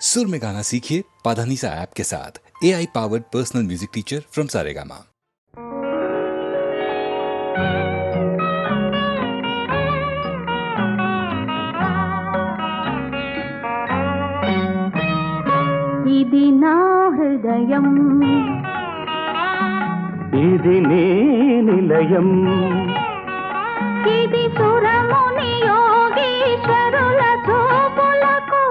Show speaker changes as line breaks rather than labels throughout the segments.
सुर में गाना सीखिए पाधानीसा ऐप के साथ। AI powered personal music teacher from Saregama.
ఇది నా హృదయం,
ఇది నీ నిలయం,
ఇది సురముని యోగీశ్వరుల చూపులకు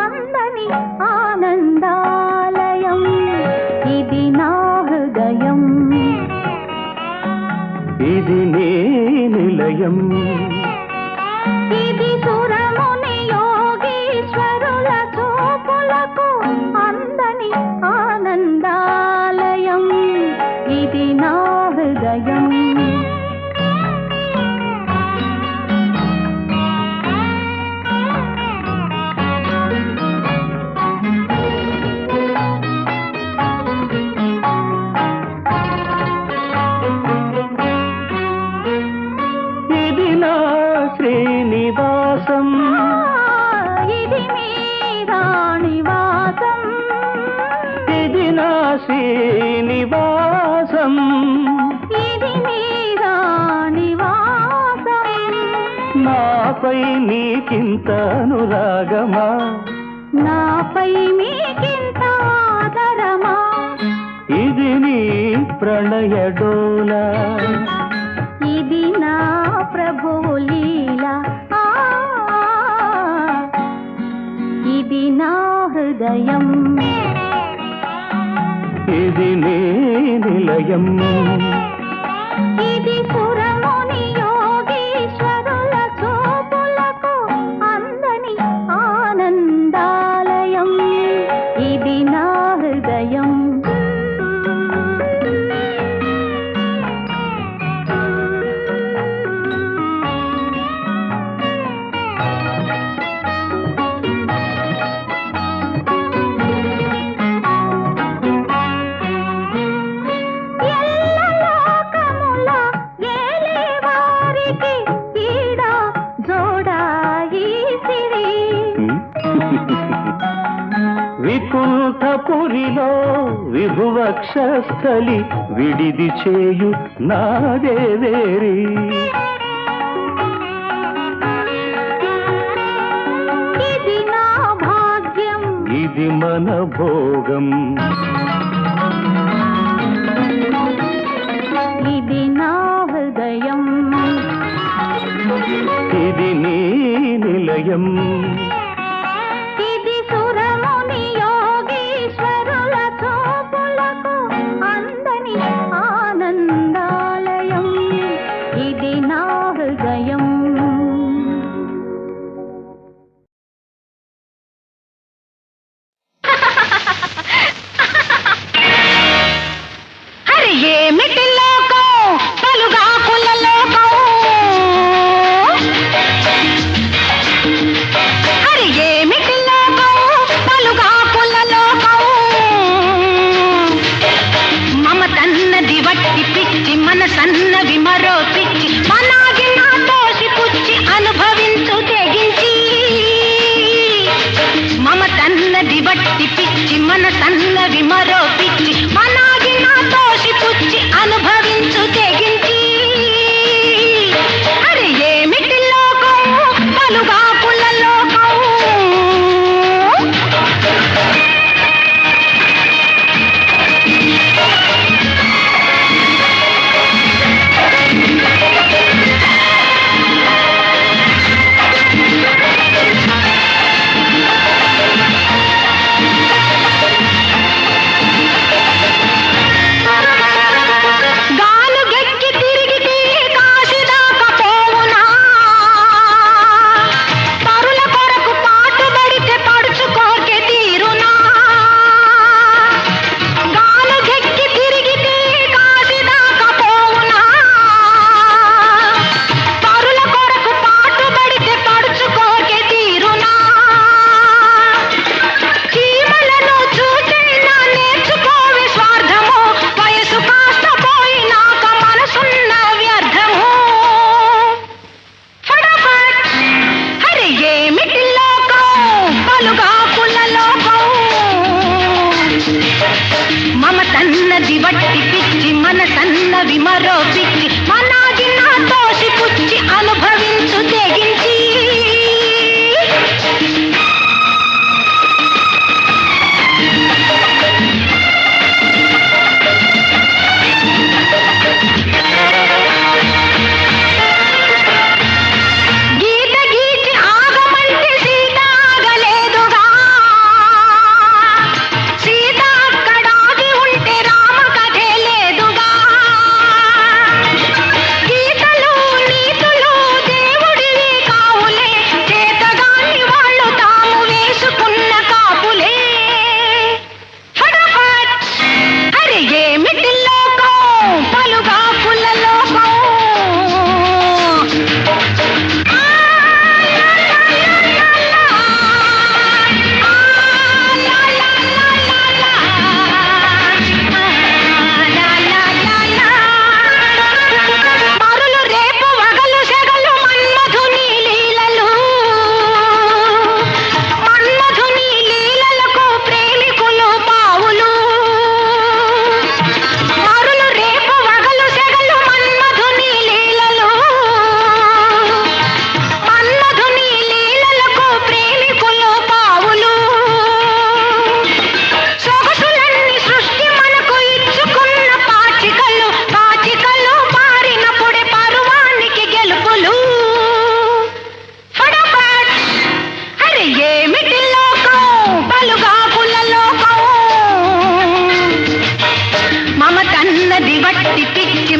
అందని ఆనందాలయం. ఇది నా హృదయం,
ఇది నీ నిలయం,
ఇది సురముని యోగీశ్వరుల చూపులకు అందని ఆనందాలయం. ఇది నా హృదయం.
ఇది నా శ్రీనివాసం,
ఇది మీ రాణివాసం,
ఇది నా శ్రీనివాసం,
ఇది మీ రాణివాసం.
నాపై నీకింత అనురాగమా,
నాపై మీకింత ఆదరమా,
ఇది నీ ప్రణయడోలా,
ఇది నా ప్రభువు లీల. ఇది నా హృదయం,
ఇది నీ నిలయం,
ఇది సురముని యోగీశ్వరుల చూపులకు అందని ఆనందాలయం. ఇది నా హృదయం. ఎల్లలోకముల ఏలేవారికి ఈడ జోడాయి సిరి.
వికుంఠపురిలో విభువక్షస్థలి విడిది చేయు నాదేవేరి,
ఇది నా భాగ్యం,
ఇది మన భోగం,
ఇది నా హృదయం,
ఇది నీ నిలయం,
ఇది సురముని యోగీశ్వరుల చూపులకు అందని ఆనందాలయం. ఇది నా హృదయం. అరే ఏమిటి లోకం, పలుగాకుల లోకం. అరే ఏమిటి లోకం, పలుగాకుల లోకం. మమతన్నది వట్టి పిచ్చి, మనసన్నవి మరో పిచ్చి, మనాగి నా తోసి పుచ్చి అనుభవించు తెగించి. మమతన్నది వట్టి పిచ్చి, మనసన్నవి మరో పిచ్చి, మనాగి నా తోసి పుచ్చి అనుభవించు తెగించి. అరే ఏమిటి లోకం, పలుగాకుల లోకం. గాలు గెట్టి విమరో పిచ్చి మనాగి నా తోసి పుచ్చి అనుభవించు తెగించి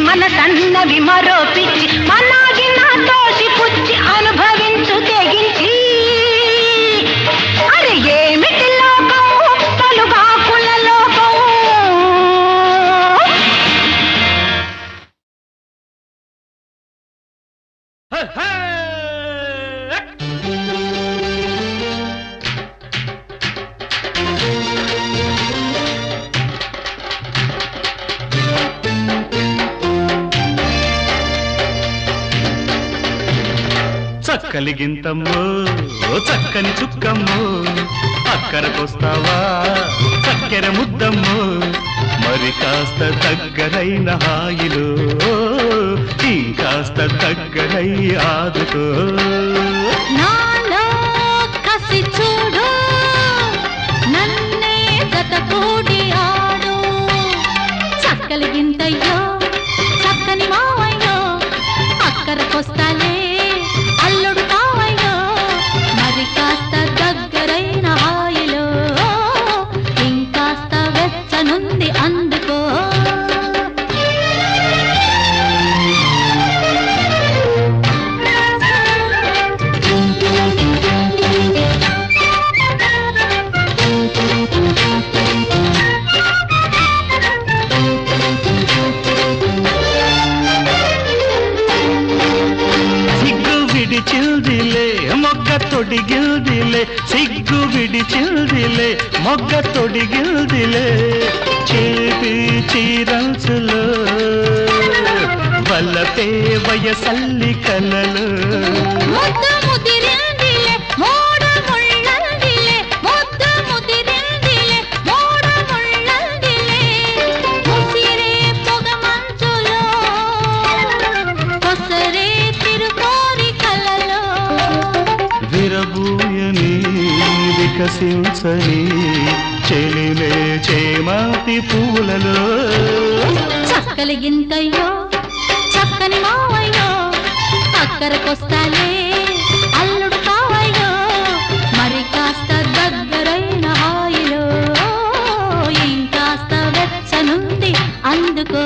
మనసన్న విమరో పిచ్చి మనాగి నా తోసి పుచ్చి అనుభవించు తెగించి అరే ఏమిటి లోకం పలుగాకుల లోకం
చక్కలిగింతమ్మో చక్కని చుక్కమ్మో అక్కరకొస్తావా చక్కెర ముద్దమ్మో మరి కాస్త దగ్గరైన హాయిలో ఇంకాస్త దగ్గరై ఆదుకో
నాలో కసి చూడు నన్నే జతకూడి ఆడు చక్కలిగింతయ్యో చక్కని మావయ్యో అక్కరకొస్తాలే అల్లుడు కావయ్యో మరి కాస్త దగ్గరైన హాయిలో ఇంకాస్త వెచ్చనుంది అందుకో
విడిచిల్దిలే మొగ్గ తొడిగిల్దిలే సిగ్గు విడిచిల్దిలే మొగ్గ తొడిగిల్దిలే చేపి చీరంచులో వల్లపే వయసల్లి కలలు విరబూయని వికసించని చెలిలే చేమాతి పూలలో
చక్కలిగింతయ్యో చక్కని మావయ్యో అక్కరకొస్తాలే అల్లుడు కావయ్యో మరి కాస్త దగ్గరైన హాయిలో ఇంకాస్త వెచ్చనుంది అందుకో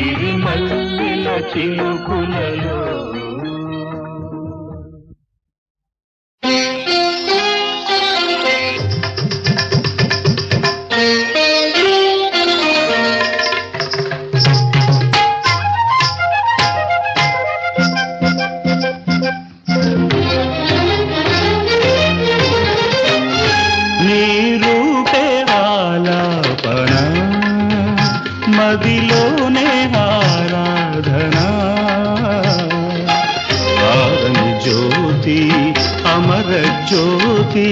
సిరిమల్లెల చిలుకులలో మదిలోనే ఆరాధన ఆరని జ్యోతి అమర జ్యోతి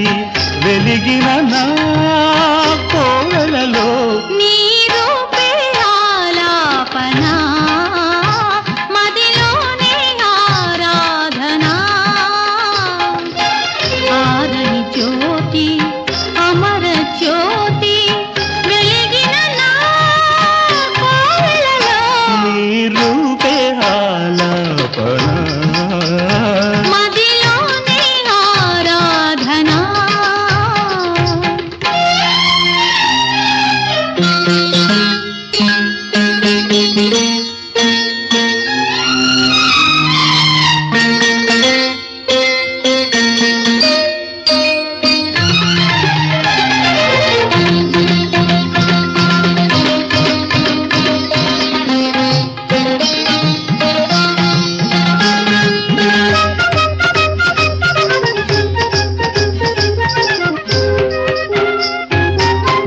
వెలిగిన నా కోవెలలో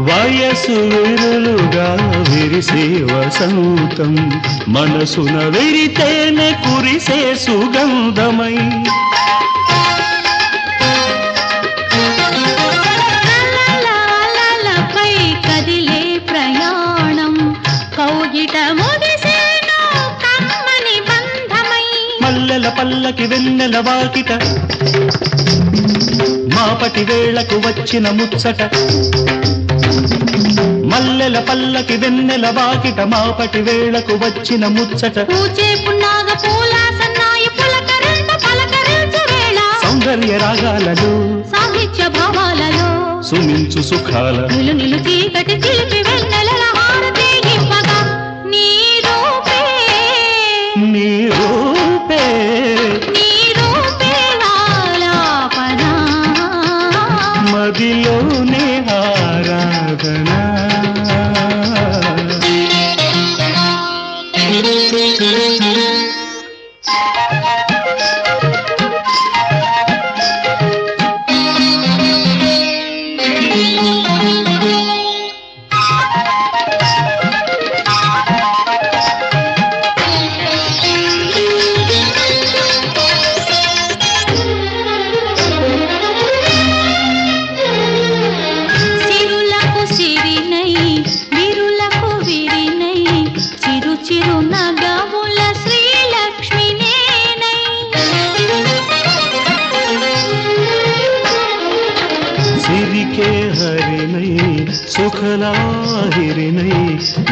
వయసు విరులుగా విరిసే వసంతం మనసున విరితేనే కురిసే సుగంధమై
పై కదిలే ప్రయాణం కౌగిట ముగిసేను కమ్మని బంధమై
మల్లెల పల్లకి వెన్నెల వాకిట మాపటి వేళకు వచ్చిన ముచ్చట మల్లెల పల్లకి వెన్నెల వాకిట మాపటి వేళకు వచ్చిన ముచ్చట
పూచే పున్నాగ పూల సన్నాయి పులకరింత పలకరించు వేళ
సౌందర్య రాగాలలో
సాహిత్య భావాలలో
సుమించు సుఖాల
నిలు నిలు చీకటి చిలిపి వెన్నెల హారతి ఇవ్వగా నీ రూపే
నీ రూపే
నీ రూపే ఆలాపన
మదిలోనే ఆరాధన
సిరులకు సిరినై విరులకు విరినై చిరు చిరు నగముల శ్రీలక్ష్మి నేనై
సిరికే హరినై సుఖలాహిరినై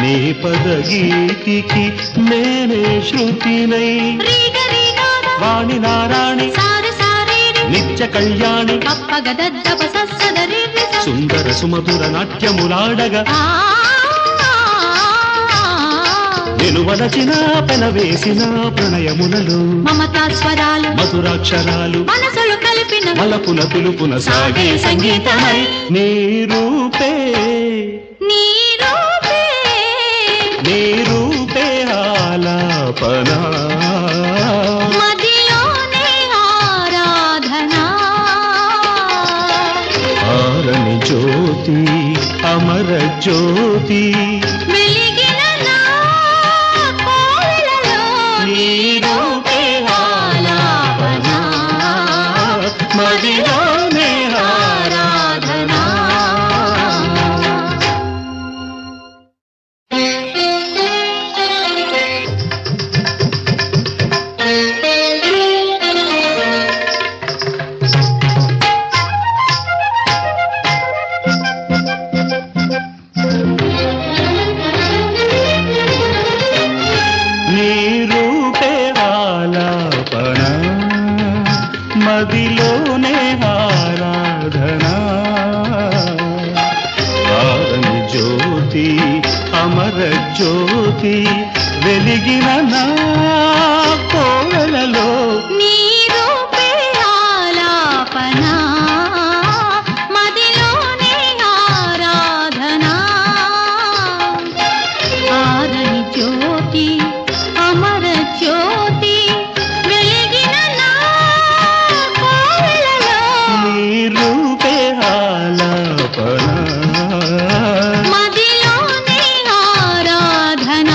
నీ పద గీతికి నేనే శృతినై
రీగ రీగాద
వాణి నారాణి
సారి సారీరి
నిత్య కళ్యాణి
పప్పగదద్దప సస్సదరి
సుందర సుమధుర నాట్యములాడగా నేను వలచిన పెనవేసిన ప్రణయములలో
మమతా స్వరాలు
మధురాక్షరాలు
మనసులు కలిపిన
మలపుల పిలుపున సాగే సంగీతమై నీ రూపే
నీ రూపే
నీ రూపే ఆలాపన
మదిలోనే ఆరాధన
ఆరని జ్యోతి అమర జ్యోతి
వెలిగిన నా కోవెలలో
నీ రూపే ఆలాపన మదిలోనే ఆరాధన జ్యోతి వెలిగిన నా కోవెలలో
నీ రూపే ఆలాపన మదిలోనే ఆరాధన ఆరని జ్యోతి అమర జ్యోతి వెలిగిన నా కోవెలలో
నీ రూపే ఆలాపన
మదిలోనే ఆరాధన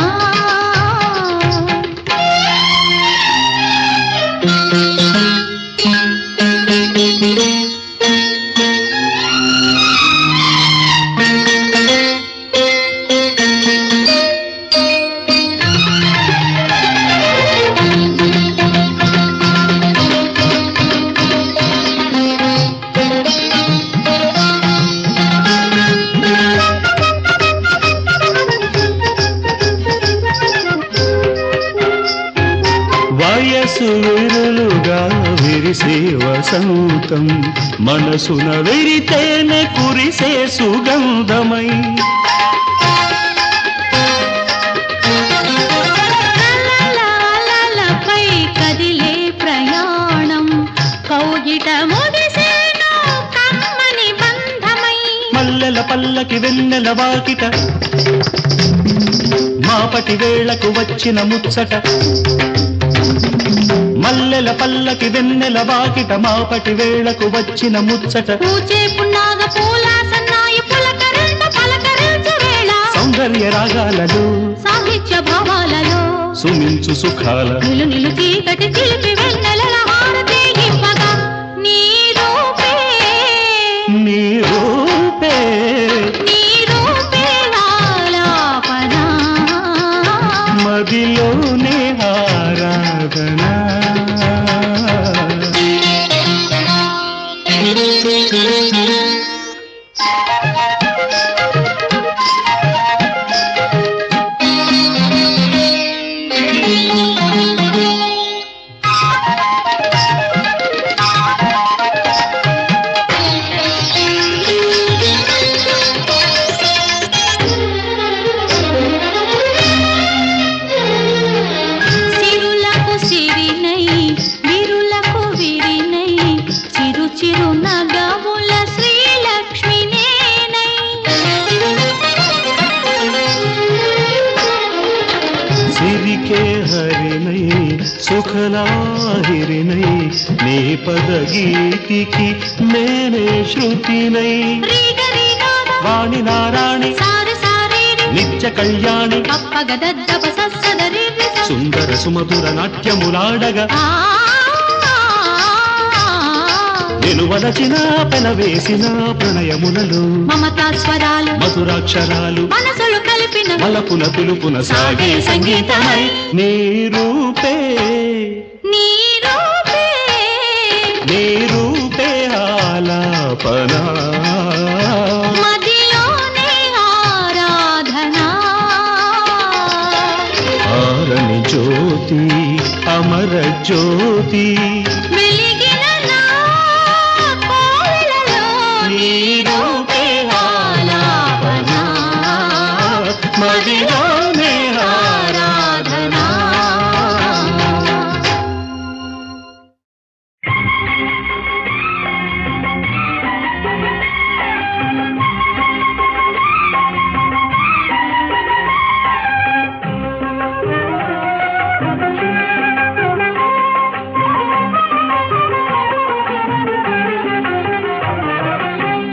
వయసు విరులుగా విరిసే వసంతం మనసున విరితేనే కురిసే సుగంధమై
అలలపై కదిలే ప్రయాణం కౌగిట ముగిసేను కమ్మని బంధమై
మల్లెల పల్లకి వెన్నెల వాకిట మాపటి వేళకు వచ్చిన ముచ్చట మల్లెల పల్లకి వెన్నెల వాకిట మాపటి వేళకు వచ్చిన ముచ్చట
పూచే పున్నాగ పూల సన్నాయి పులకరింత పలకరించు వేళ
సౌందర్య రాగాలలో
సాహిత్య భావాలలో
సుమించు సుఖాల
నిలు నిలు చీకటి చిలిపి వెన్నెలల హారతి ఇవ్వగా నీ రూపే
నీ రూపే
నీ రూపే ఆలాపన
మదిలోనే ఆరాధన
సిరులకు సిరినై విరులకు విరినై చిరు చిరు నగముల శ్రీలక్ష్మి నేనై
సిరికే హరినై సుఖలాహిరినై నీ పద గీతికి నేనే శృతినై
రీగ రీగాద
వాణి నారాణి
సారి సారీరి
నిత్య కళ్యాణి
కప్పగదద్దప సస్సదరి
సుందర సుమధుర నాట్యములాడగా నిలువలచిన పెనవేసిన ప్రణయములలో
మమతా స్వరాలు
మధురాక్షరాలు
మనసులు కలిపిన
మలపున పిలుపున సాగే సంగీతమై నీ రూపే
నీ రూపే
నీ రూపే ఆలాపన
మదిలోనే ఆరాధన
ఆరని జ్యోతి అమర జ్యోతి
వెలిగిన నా కోవెలలో
నీ రూపే ఆలాపన మదిలోనే ఆరాధన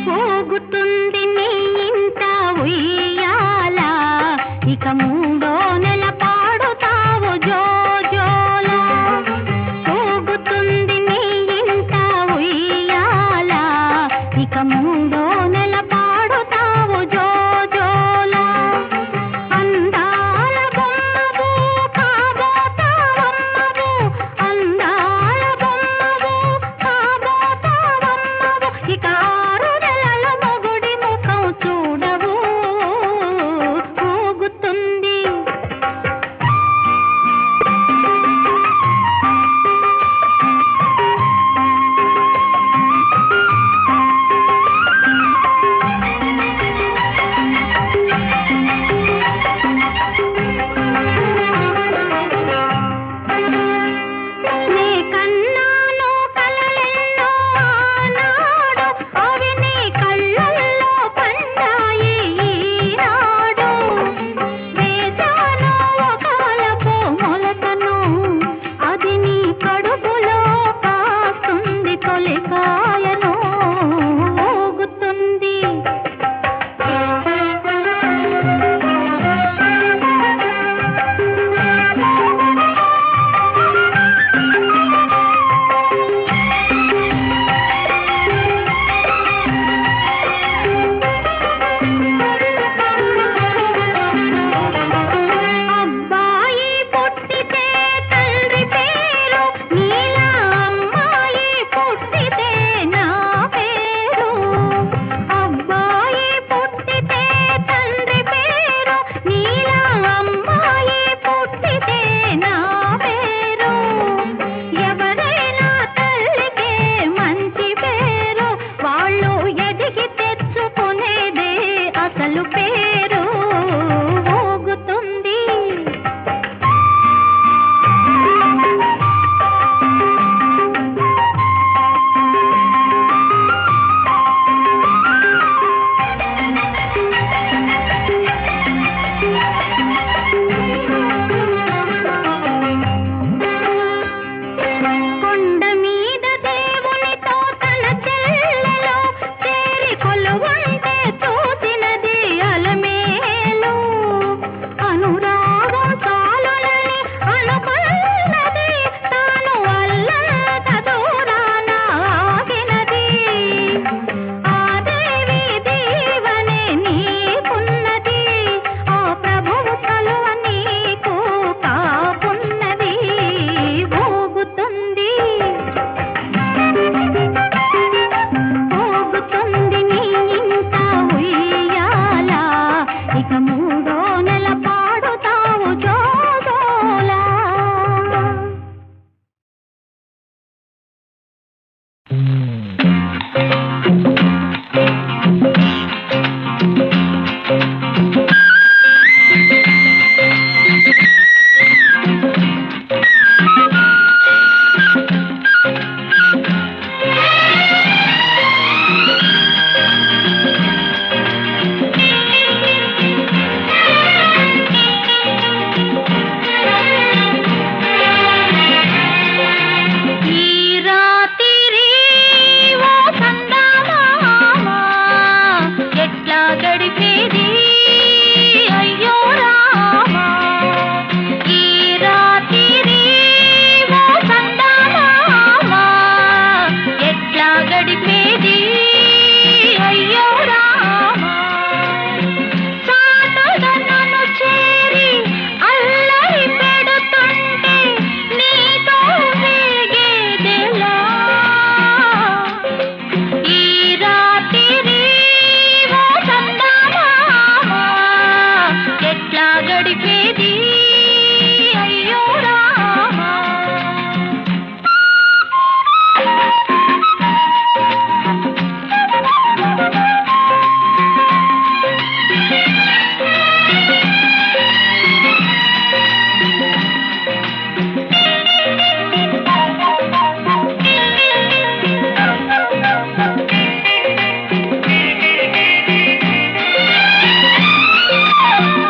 పోగుతుంది నీ ఇంట ఉయ్యాల ఇక మూడో నెల పాడుతావు జోజోలా పోగుతుంది నీ ఇంట ఉయ్యాల ఇక మూడో నెల పాడుతావు జోజోలా అందాల బొమ్మవు కాబోతావమ్మవు అందాల బొమ్మవు కాబోతావమ్మవు ఇక 6 నెలల మొగుడి ముఖం చూడవు పోగుతుంది కొండ మీద దేవునితో తన చెల్లెలో చేరి కొలువుంటే చూసినది అలమేలు. అనురాగం చాలునని అనుకున్నది తాను అల్లంత దూరాన ఆగినది. ఆ దేవి దీవనే నీకున్నది, ఆ ప్రభువు కలువ నీకు కాపున్నది. ఊగుతుంది ఊగుతుంది నీ ఇంట ఉయ్యాల, ఇక మూడో నెల పాడుతావు జోజోలా. ఈ రాత్రి ఓ చందమామ ఎట్లా గడిపేది అయ్యో రామా. ఈ రాత్రి ఓ చందమామ ఎట్లా గడిపేది అయ్యో రామా. చాటుగా నన్ను చేరి అల్లరి పెడుతుంటే నీతో వేగేదెలా. ఈ రాత్రి ఓ చందమామ ఎట్లా గడిపేది అయ్యో రామా.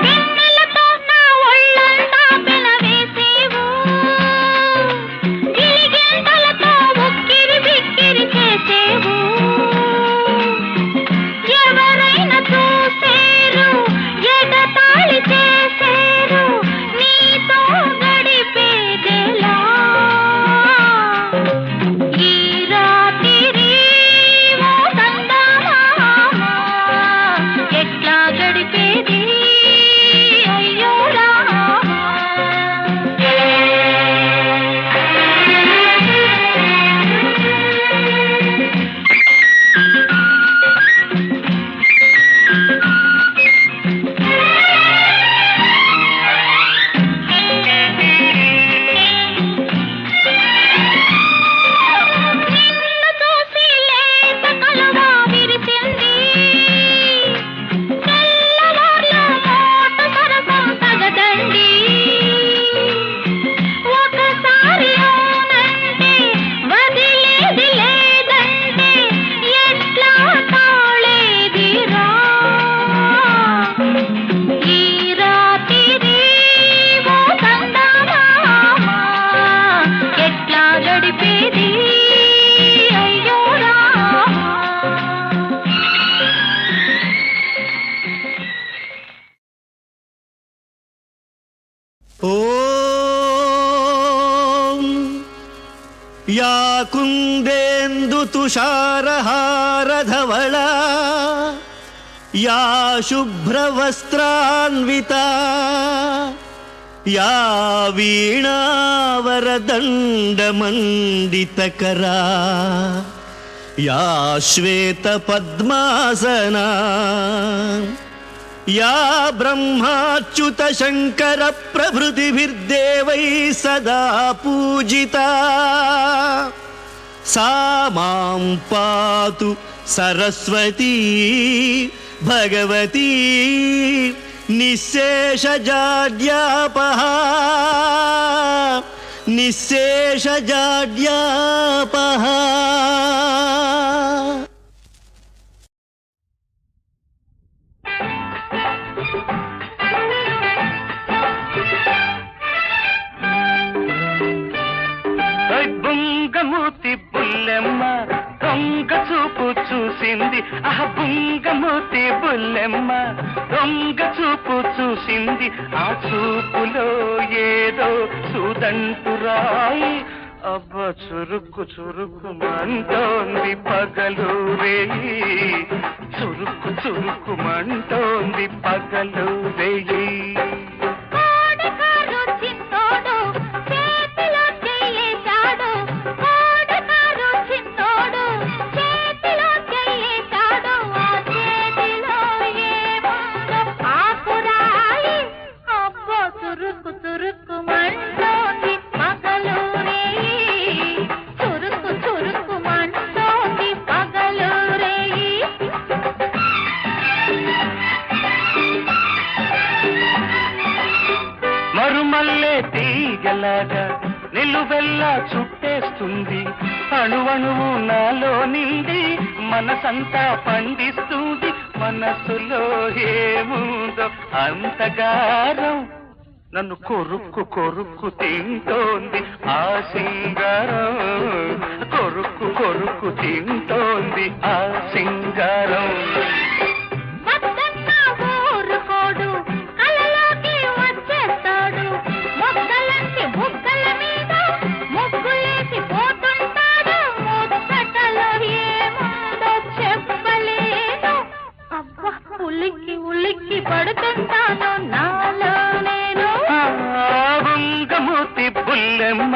వెన్నెలతో నా ఒళ్ళంతా పెనవేసేవు, గిలిగింతలతో ఉక్కిరి బిక్కిరి చేసేవు. ఎవరైనా చూసేరు ఎగతాళి చేసేరు, నీతో గడిపేదెలా. ఈ రాత్రి ఓ చందమామ ఎట్లా గడిపేది అయ్యో రామా. నిన్ను చూసి లేత కలువ విరిసింది, తెల్లవార్ల మోటు సరసం తగదండి. ఒకసారి అవునంటే వదిలేది లేదంటే ఎట్లా తాళేదిరా. ఈ రాత్రి ఓ చందమామ ఎట్లా గడిపేది అయ్యో రామా.
ఓం యా కుందేందు తుషారహారధవళా యా శుభ్రవస్త్రాన్వితా యా వీణావరదండమండితకరా యా శ్వేతపద్మాసనా యా బ్రహ్మాచ్యుత శంకర ప్రభృతిభిర్దేవై సదా పూజితా सा मां पातु सरस्वती भगवती निःशेषजाड्यापहा निःशेषजाड्यापहा। చూసింది ఆ బుంగమూతి బుల్లెమ్మ, దొంగ చూపు చూసింది ఆ చూపులో ఏదో సుదంటురాయి. అబ్బ చురుక్కు చురుక్కుమంటోంది పగలు రేయి, చురుక్కు చురుక్కుమంటోంది పగలు రేయి. మరుమల్లే తీగలాగా నిలువెల్లా చుట్టేస్తుంది, అణువణువు నాలో నిండి మనసంతా పండిస్తుంది. మనసులో ఏముందో అంతగారం నన్ను కొరుక్కు కొరుక్కు తింటోంది ఆ సింగారం, కొరుక్కు కొరుక్కు తింటోంది ఆ సింగారం.
ఉలిక్కి పడుతుంటాను నాలో నేను.
బుంగమూతి బుల్లెమ్మ,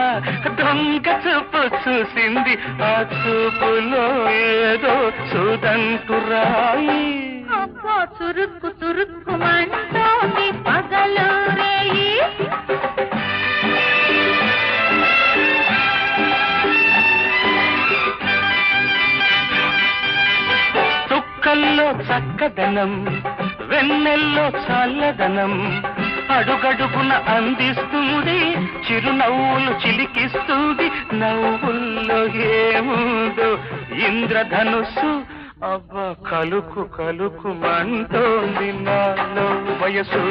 దొంగ చూపు చూసింది ఆ చూపులో ఏదో సుదంటురాయి.
అబ్బా చురుక్కు చురుక్కుమంటోంది పగలు రేయి.
చుక్కల్లో చక్కదనం, వెన్నెల్లో చల్లదనం, అడుగడుగున అందిస్తుంది, చిరునవ్వులు చిలికిస్తుంది. నవ్వుల్లో ఏముందో ఇంద్రధనుస్సు, అవ్వ కలుకు కలుకుమంటోంది నాలో వయసు.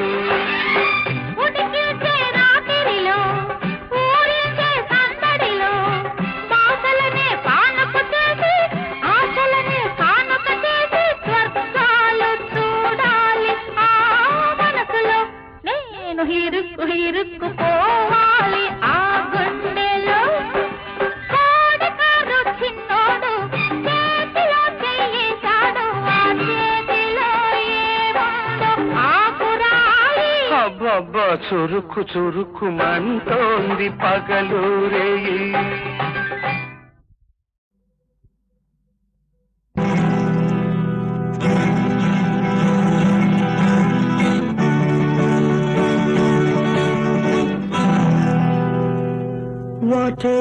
ఇరుక్కుపోవాలి ఆ గుండెలో. కోడికారు చిన్నోడు చేతిలో చెయ్యేశాడు, ఆ చేతిలో ఏముందో ఆకురాయి.
అబ్బబ్బా చురుక్కు చురుక్కుమంటోంది పగలు రేయి.
What a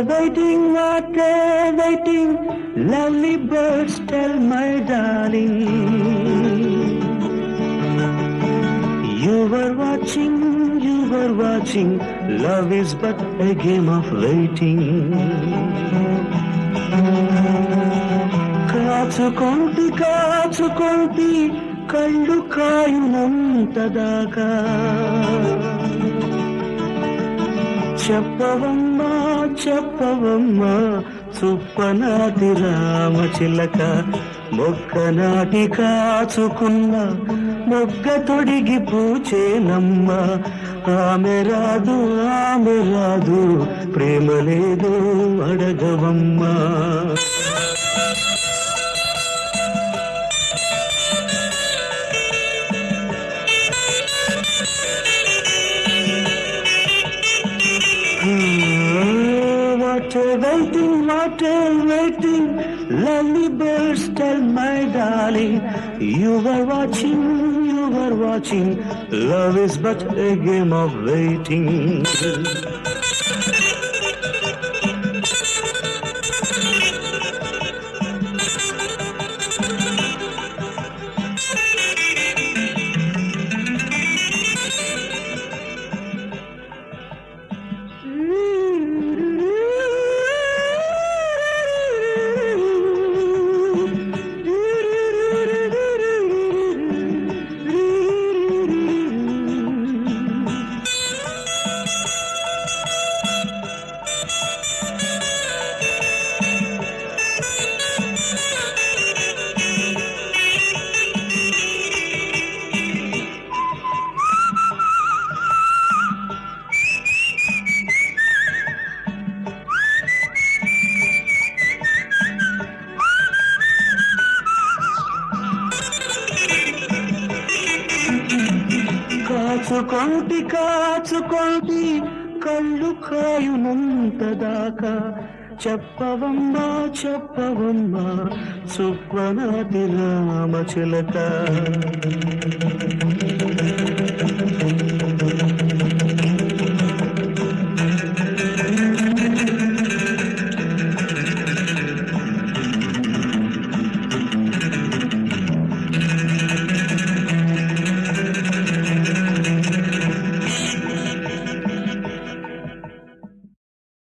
waiting, lovely birds tell my darling. You were watching, love is but a game of waiting. కాచుకొంటి కళ్ళు కాయునంతదాకా చెప్పవమ్మా చుప్పనాటి రామచిలక, మొక్కనాటి కాచుకున్న మొగ్గ తొడిగి పూచేనమ్మ. ఆమె రాదు ప్రేమ లేదు అడగవమ్మా. What a waiting, lovely birds tell my darling. You were watching, love is but a game of waiting. మనసుకొంటి కళ్ళు కాయునంతదాకా చెప్పవమ్మా చెప్పవమ్మా సుప్రనాతి రామచిలక